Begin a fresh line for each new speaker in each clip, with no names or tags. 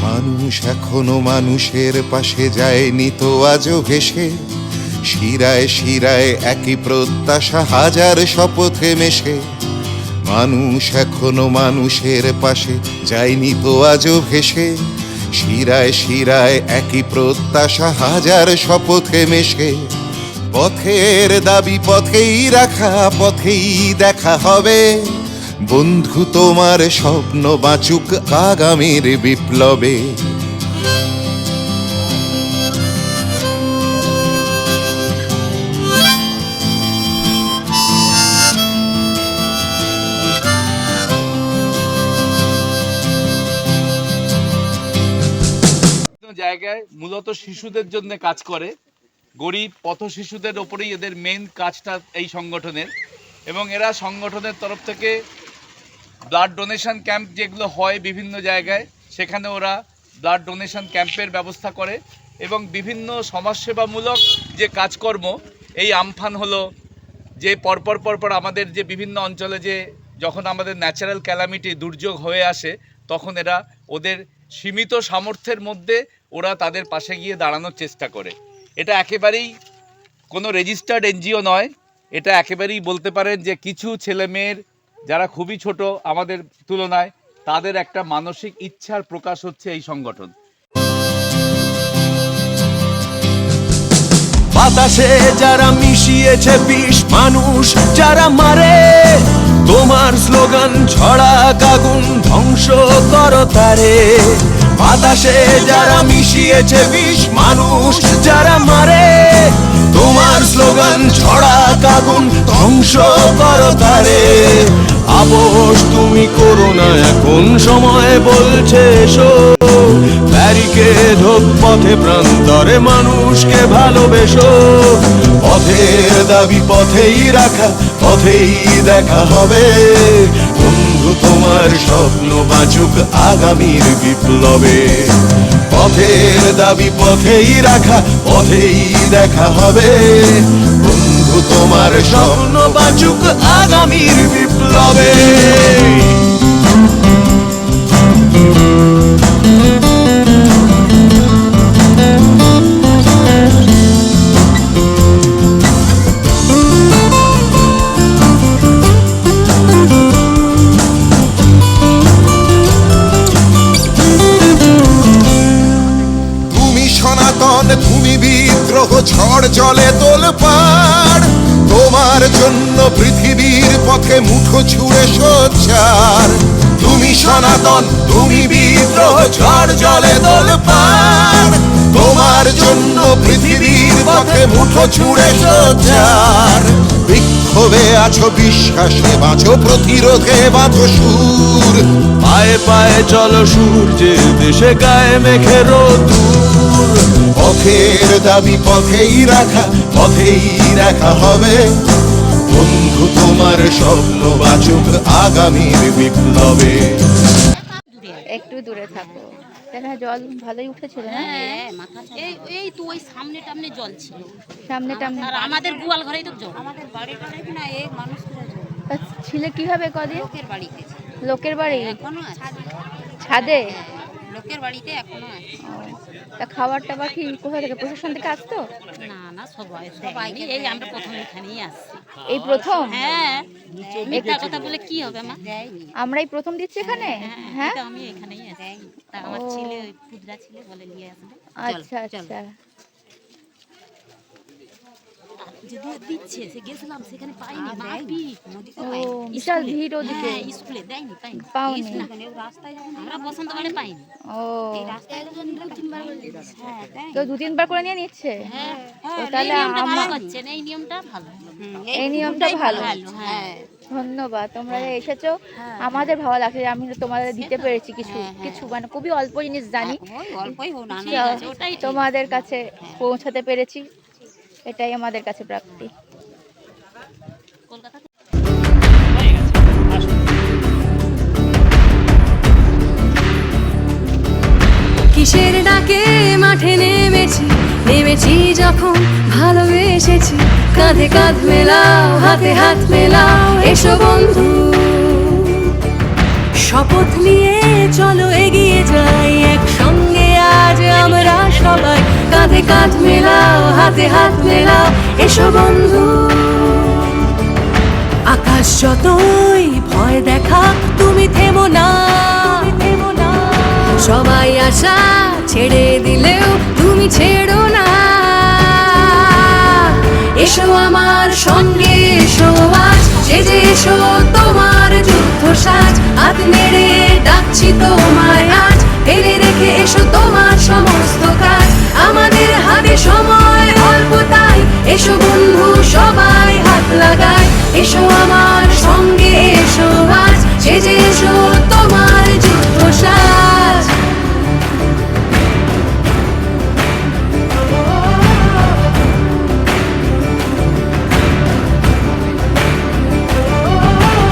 মানুষ এখনো মানুষের পাশে যায়নি তো আজও ভেসে, শিরায় শিরায় একই প্রত্যাশা হাজার শপথে মেশে। মানুষ এখনো মানুষের পাশে যায়নি তো আজও ভেসে, শিরায় শিরায় একই প্রত্যাশা হাজার শপথে মেশে। পথের দাবি পথেই রাখা, পথেই দেখা হবে। বন্ধু তোমার স্বপ্ন বাঁচুক আগামীর বিপ্লবে।
জায়গায় মূলত শিশুদের জন্য কাজ করে, গরিব পথ শিশুদের ওপরেই এদের মেন কাজটা এই সংগঠনের। এবং এরা সংগঠনের তরফ থেকে ব্লাড ডোনেশন ক্যাম্প যেগুলো হয় বিভিন্ন জায়গায়, সেখানে ওরা ব্লাড ডোনেশন ক্যাম্পের ব্যবস্থা করে। এবং বিভিন্ন সমাজসেবামূলক যে কাজকর্ম, এই আমফান হলো যে পরপর আমাদের যে বিভিন্ন অঞ্চলে যে যখন আমাদের ন্যাচারাল ক্যালামিটি দুর্যোগ হয়ে আসে, তখন এরা ওদের সীমিত সামর্থ্যের মধ্যে ওরা তাদের পাশে গিয়ে দাঁড়ানোর চেষ্টা করে। এটা একেবারেই কোনো রেজিস্টার্ড এনজিও নয়, এটা একেবারেই বলতে পারেন যে কিছু ছেলেমেয়ের যারা খুবই ছোট আমাদের তুলনায়, তাদের একটা মানসিক ইচ্ছার প্রকাশ হচ্ছে এই সংগঠন।
বাতাসে যারা মিশিয়েছে বিষ, মানুষ যারা মারে, তোমার স্লোগান ছড়া আগুন ধ্বংস করো তারে। বাতাসে যারা মিশিয়েছে বিষ, মানুষ যারা মারে, তোমার স্লোগান ছড়া আগুন ধ্বংস করো তারে। আপোষ তুমি করো না, এখন সময় বলছে এসো। ব্যারিকেড হোক পথে প্রান্তরে, মানুষকে ভালোবেসো। পথের দাবি পথেই রাখা, পথেই দেখা হবে। বন্ধু তোমার স্বপ্ন বাঁচুক আগামীর বিপ্লবে। পথের দাবি পথেই রাখা, পথেই দেখা হবে। বন্ধু তোমার স্বপ্ন বাঁচুক আগামীর বিপ্লবে।
তুমি বিদ্রোহ, ঝড় জলে তোলপাড়। তোমার জন্য পৃথিবীর পথে মুঠো ছুঁড়ে সোচ্চার। তুমি সনাতন, তুমি বিদ্রোহ, ঝড় জলে তোলপাড়। তোমার জন্য পৃথিবীর পথে মুঠো ছুঁড়ে সোচ্চার। বিক্ষোভে আছো, বিশ্বাসে বাঁচো, প্রতিরোধে বাঁচো সুর।
পায়ে পায়ে চলো সূর্যের দেশে, গায়ে মেঘে রোদুর।
পথের দাবি পথেই রাখা, পথেই রাখা হবে। বন্ধু তোমার স্বপ্ন বাঁচুক আগামীর বিপ্লবে।
একটু দূরে থাকো। এখানে জল ভালোই উঠেছিল না?
এই তো ওই সামনে টামনে জল ছিল,
সামনে টামনে।
আর আমাদের গোয়াল ঘরেই তো জল। আমাদের বাড়িটা দেখি না, এই মানুষ
ছিলে কিভাবে কদিন?
লোকের বাড়িতে।
লোকের বাড়ি
এখনো আছে,
ছাদে?
লোকের বাড়িতে এখনো আছে।
তা খাবার টাবার কি কোথা থেকে, প্রশাসন থেকে আসতো?
না সবাই এই আমরা প্রথম এখানেই আসছি।
এই প্রথম?
হ্যাঁ, মিথ্যা কথা বলে কি হবে মা?
আমরাই প্রথম দিচ্ছি এখানে। হ্যাঁ,
আমি এখানেই আসছি। তা আমার ছেলে পুত্রা ছেলে বলে নিয়ে আসবে।
আচ্ছা আচ্ছা।
যদি দিচ্ছে সে গেছিলাম, সেখানে পাইনি।
বিশাল ভিড় ওদিকে।
স্কুলে দেয়নি,
পাওনি?
আমরা বসন্তকালে পাইনি।
ও,
তো
দু তিনবার করে নিয়ে নিচ্ছে। তাহলে
এই নিয়মটা ভালো,
এই নিয়মটা ভালো।
হ্যাঁ,
ধন্যবাদ, তোমরা যে এসেছো। আমাদের ভালো লাগছে যে আমি তোমাদের দিতে পেরেছি কিছু কিছু, মানে খুবই অল্প জিনিস জানি, তোমাদের কাছে পৌঁছাতে পেরেছি, এটাই আমাদের কাছে প্রাপ্তি।
কিসের ডাকে মাঠে নেমেছি যখন ভালোবেসেছি। কাঁধে কাঁধ মেলাও, হাতে হাত মেলাও, এসো বন্ধু। শপথ নিয়ে চলো এগিয়ে যাই একসঙ্গে। কাঁধ মেলাও, হাতে হাত মেলাও, এসো বন্ধু। আকাশ যতই ভয় দেখা, তুমি থেমো না, সবাই আশা ছেড়ে দিলেও তুমি ছেড়ো না। এসো আমার সঙ্গে এসো আজ, সেজে এসো তোমার যুদ্ধ সাজ, হাত নেড়ে ডাকছি তোমায় আজ, ফেলে রেখে এসো তোমার সমস্ত কাজ, আমাদের হাতে সময় অল্প তাই, এসো বন্ধু সবাই হাত লাগায়, এসো আমার সঙ্গে এসো আজ, সেজে এসো তোমার যুদ্ধ সাজ।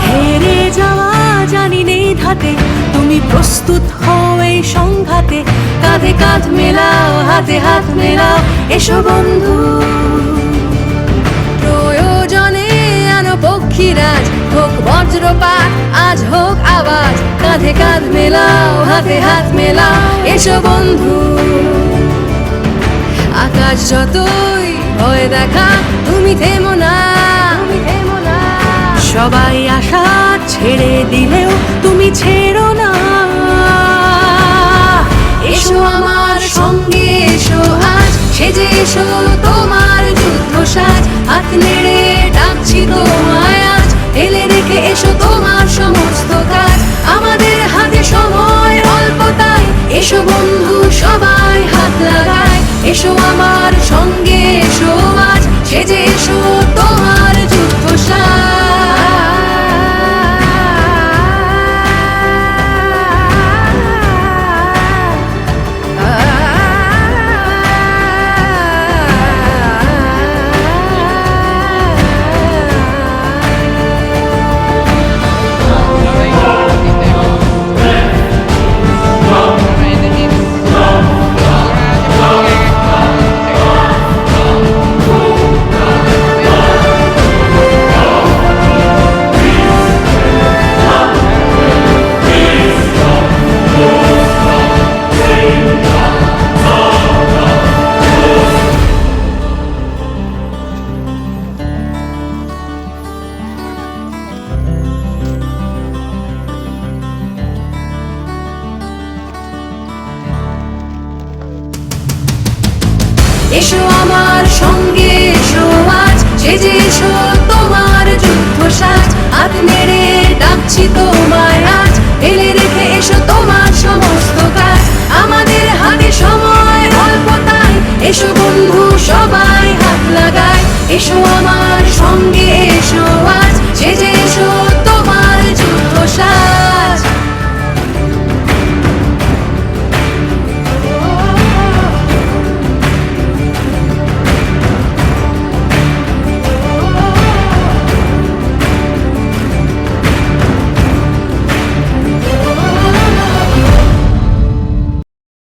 হেরে যাওয়া জানি নেই ধাতে, তুমি প্রস্তুত হও এই সংঘাতে, কাঁধে কাঁধ মেলাও, হাতে হাত মেলাও, এসো বন্ধু। প্রয়োজনে আনো পক্ষীরাজ, হোক বজ্রপাত আজ হোক আওয়াজ, কাঁধে কাঁধ মেলাও, হাতে হাত মেলাও, এসো বন্ধু। আকাশ যতই ভয় দেখা, তুমি থেমো না, সবাই আশা ছেড়ে দিলেও তুমি ছেড়ো না। এসো আমার সঙ্গে এসো আজ, সেজে এসো তোমার যুদ্ধ সাজ, হাত নেড়ে ডাকছি তোমায় আজ, ফেলে রেখে এসো তোমার সমস্ত কাজ, আমাদের হাতে সময় অল্প তাই, এসো বন্ধু সবাই হাত লাগায়, এসো আমার সঙ্গে এসো আজ, সেজে এসো তোমার যুদ্ধ সাজ। এসো আমার সঙ্গে এসো আজ, সেজে এসো তোমার যুদ্ধ সাজ, হাত নেড়ে ডাকছি তোমায় আজ, ফেলে রেখে এসো তোমার সমস্ত কাজ, আমাদের হাতে সময় অল্প তাই, এসো বন্ধু সবাই হাত লাগায়, এসো আমার সঙ্গে